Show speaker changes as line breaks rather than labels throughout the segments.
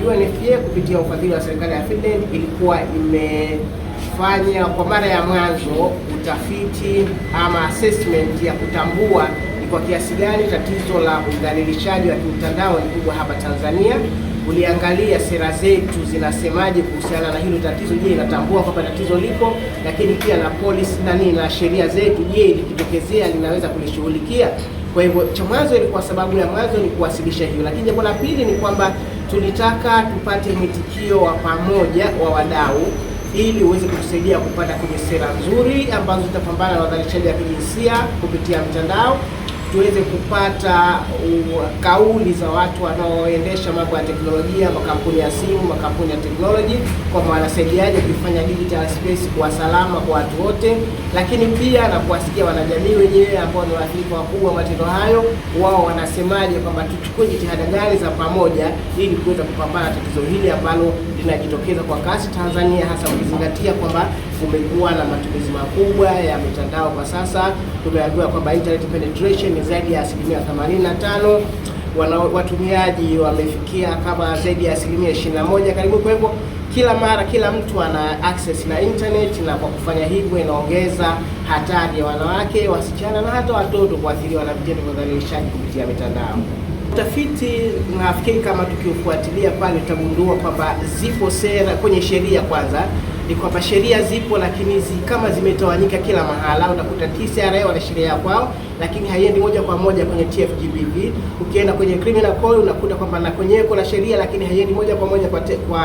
UNFPA kupitia ufadhili wa serikali ya Finland ilikuwa imefanya kwa mara ya mwanzo utafiti ama assessment ya kutambua ni kwa kiasi gani tatizo la udhalilishaji wa kimtandao ni kubwa hapa Tanzania. Uliangalia sera zetu zinasemaje kuhusiana na hilo tatizo. Je, inatambua kwamba tatizo lipo, lakini pia na policy na sheria zetu, je, likitokezea linaweza kulishughulikia. Kwa hivyo cha mwanzo ilikuwa sababu ya mwanzo ni kuwasilisha hiyo, lakini jambo la pili ni kwamba tulitaka tupate mwitikio wa pamoja wa wadau ili uweze kutusaidia kupata kwenye sera nzuri ambazo zitapambana na udhalilishaji wa kijinsia kupitia mtandao. Tuweze kupata kauli za watu wanaoendesha mambo ya teknolojia, makampuni ya simu, makampuni ya teknoloji, kwa wanasaidiaje kuifanya digital space kuwa salama kwa watu wote, lakini pia na kuwasikia wanajamii wenyewe ambao ni waathirika wakubwa matendo hayo, wao wanasemaje kwamba tuchukue jitihada gani za pamoja ili kuweza kupambana na tatizo hili ambalo linajitokeza kwa kasi Tanzania, hasa ukizingatia kwamba kumekuwa na matumizi makubwa ya mitandao kwa sasa. Tumeambiwa kwamba internet penetration ni zaidi ya 85%, watumiaji wamefikia kama zaidi ya 21% karibu. Kwa hivyo kila mara kila mtu ana access na internet, na kwa kufanya hivyo inaongeza hatari ya wanawake, wasichana na hata watoto kuathiriwa na vitendo vya udhalilishaji kupitia mitandao. Utafiti nafikiri kama tukiufuatilia pale tutagundua kwamba zipo sera kwenye sheria. Kwanza ni kwamba sheria zipo, lakini kama zimetawanyika kila mahala. Unakuta TCRA wana sheria kwao, lakini haiendi moja kwa moja kwenye TFGBV. Ukienda kwenye criminal code unakuta kwamba na kwenyewe kuna sheria, lakini haiendi moja kwa moja kwa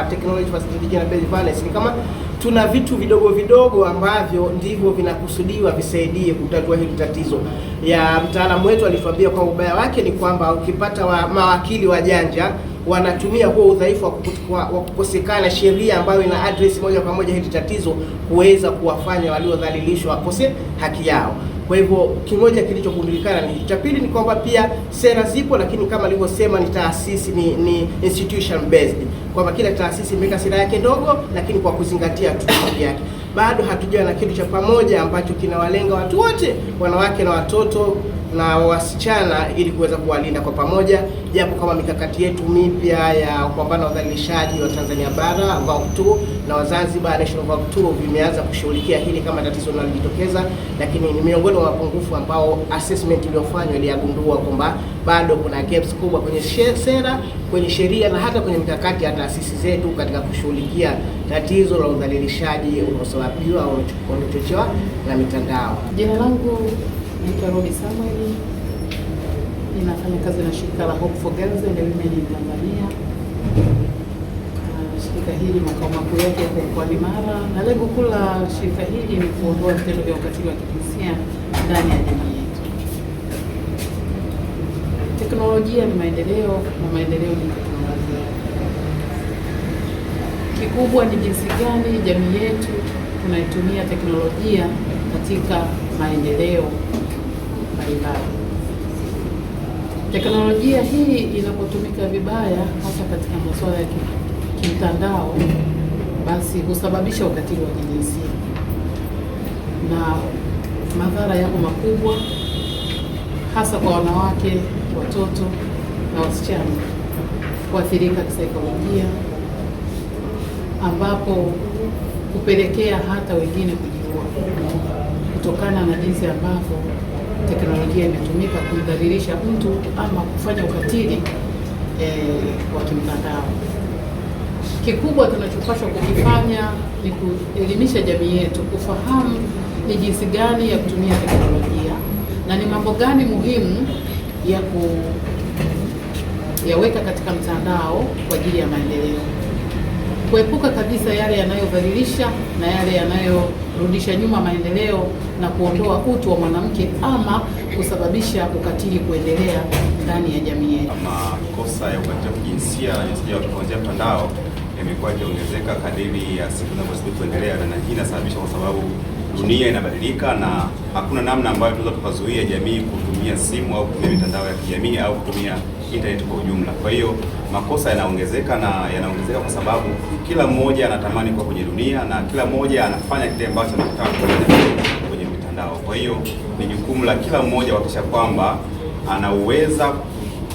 technology facilitated and based violence. Ni kama tuna vitu vidogo vidogo ambavyo ndivyo vinakusudiwa visaidie kutatua hili tatizo. Ya mtaalamu wetu alituambia kwa ubaya wake ni kwamba ukipata mawakili wajanja wanatumia huo udhaifu wa kukosekana sheria ambayo ina address moja kwa moja hili tatizo kuweza kuwafanya waliodhalilishwa wakose haki yao. Kwa hivyo kimoja kilichogundulikana ni cha pili ni kwamba pia sera zipo, lakini kama nilivyosema ni taasisi ni institution based, kwamba kila taasisi imeweka sera yake ndogo, lakini kwa kuzingatia tu yake. Bado hatujawa na kitu cha pamoja ambacho kinawalenga watu wote, wanawake na watoto na wasichana, ili kuweza kuwalinda kwa pamoja. Japo kama mikakati yetu mipya ya kupambana na udhalilishaji wa Tanzania bara VAUC2 na Wazanzibar National VAUC2 vimeanza kushughulikia hili kama tatizo linalojitokeza, lakini ni miongoni mwa mapungufu ambao assessment iliyofanywa iliyagundua kwamba bado kuna gaps kubwa kwenye sera, kwenye sheria na hata kwenye mikakati ya taasisi zetu katika kushughulikia tatizo la udhalilishaji unaosababishwa au unachochewa na mitandao.
Jina langu naitwa Robi Samuel. Ninafanya kazi na shirika la Hope for Girls and Women in Tanzania. Shirika hili makao makuu yake yako mkoani Mara, na lengo kuu la shirika hili ni kuondoa vitendo vya ukatili wa kijinsia ndani ya jamii yetu. Teknolojia ni maendeleo na maendeleo ni teknolojia. Kikubwa ni jinsi gani jamii yetu tunaitumia teknolojia katika maendeleo mbalimbali. Teknolojia hii inapotumika vibaya, hasa katika masuala ya kimtandao, basi husababisha ukatili wa kijinsia na madhara yako makubwa, hasa kwa wanawake, watoto na wasichana kuathirika kisaikolojia, ambapo kupelekea hata wengine kujiua kutokana na jinsi ambavyo teknolojia imetumika kumdhalilisha mtu ama kufanya ukatili wa kimtandao. Kikubwa tunachopaswa kukifanya ni kuelimisha jamii yetu kufahamu ni jinsi gani ya kutumia teknolojia na ni mambo gani muhimu ya kuyaweka katika mtandao kwa ajili ya maendeleo. Kuepuka kabisa yale yanayodhalilisha na yale yanayorudisha nyuma maendeleo na kuondoa utu wa mwanamke ama kusababisha ukatili kuendelea ndani ya jamii yetu.
Makosa ya ukatili wa kijinsia na jinsia kuanzia mtandao yamekuwa yakiongezeka kadiri ya siku zinavyozidi kuendelea, na hii inasababisha kwa sababu dunia inabadilika na hakuna namna ambayo tunaweza tukazuia jamii kutumia simu au kutumia mitandao ya kijamii au kutumia internet kwa ujumla. Kwa hiyo makosa yanaongezeka, na yanaongezeka kwa sababu kila mmoja anatamani kuwa kwenye dunia na kila mmoja anafanya kile ambacho anataka kwenye mitandao. Kwa hiyo ni jukumu la kila mmoja kuhakikisha kwamba anaweza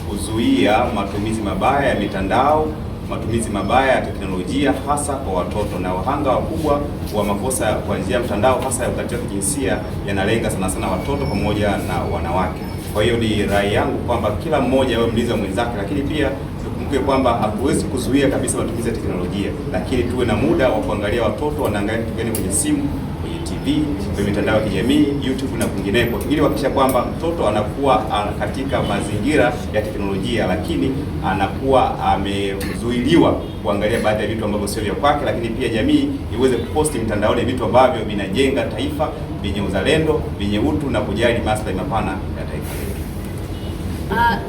kuzuia matumizi mabaya ya mitandao matumizi mabaya ya teknolojia hasa kwa watoto, na wahanga wakubwa wa makosa kwa njia ya mtandao hasa ya ukatili wa kijinsia yanalenga sana sana watoto pamoja na wanawake. Kwa hiyo ni rai yangu kwamba kila mmoja awe mlinzi wa mwenzake, lakini pia tukumbuke kwamba hatuwezi kuzuia kabisa matumizi ya teknolojia, lakini tuwe na muda wa kuangalia watoto wanaangalia kitu gani kwenye simu, kwenye TV, kwenye mitandao ya kijamii, YouTube na kwingineko, ili kuhakikisha kwamba mtoto anakuwa katika mazingira ya teknolojia, lakini anakuwa amezuiliwa kuangalia baadhi ya vitu ambavyo sio vya kwake, lakini pia jamii iweze kuposti mtandaoni vitu ambavyo vinajenga taifa, vyenye uzalendo, vyenye utu na kujali maslahi mapana ya taifa letu.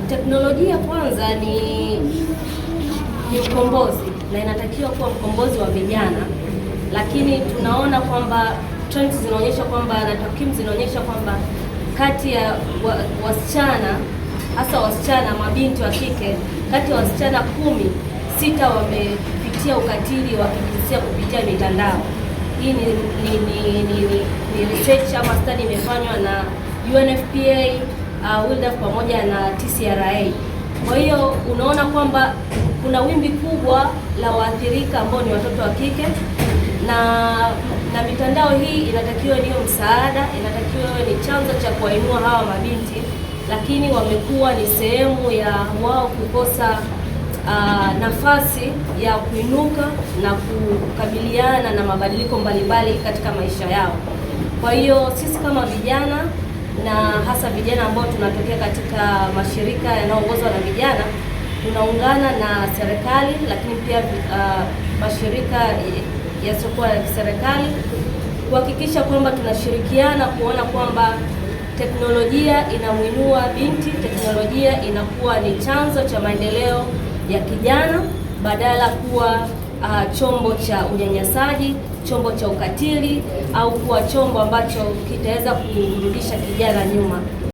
Teknolojia kwanza ni ukombozi na inatakiwa kuwa mkombozi wa vijana, lakini tunaona kwamba trends zinaonyesha kwamba na takwimu zinaonyesha kwamba kati ya wasichana, hasa wasichana mabinti wa kike, kati ya wasichana 6 wamepitia ukatili wa kijinsia kupitia mitandao. Hii ni research ama study imefanywa na UNFPA, WiLDF pamoja na TCRA. Kwa hiyo unaona kwamba kuna wimbi kubwa la waathirika ambao ni watoto wa kike, na mitandao hii inatakiwa niyo msaada, inatakiwa ni chanzo cha kuwainua hawa mabinti, lakini wamekuwa ni sehemu ya wao kukosa nafasi ya kuinuka na kukabiliana na mabadiliko mbalimbali katika maisha yao. Kwa hiyo sisi kama vijana na hasa vijana ambao tunatokea katika mashirika yanayoongozwa na vijana, tunaungana na serikali, lakini pia mashirika yasiyokuwa ya kiserikali kuhakikisha kwamba tunashirikiana kuona kwamba teknolojia inamuinua binti, teknolojia inakuwa ni chanzo cha maendeleo ya kijana badala kuwa chombo cha unyanyasaji, chombo cha ukatili au kuwa chombo ambacho kitaweza kumrudisha kijana nyuma.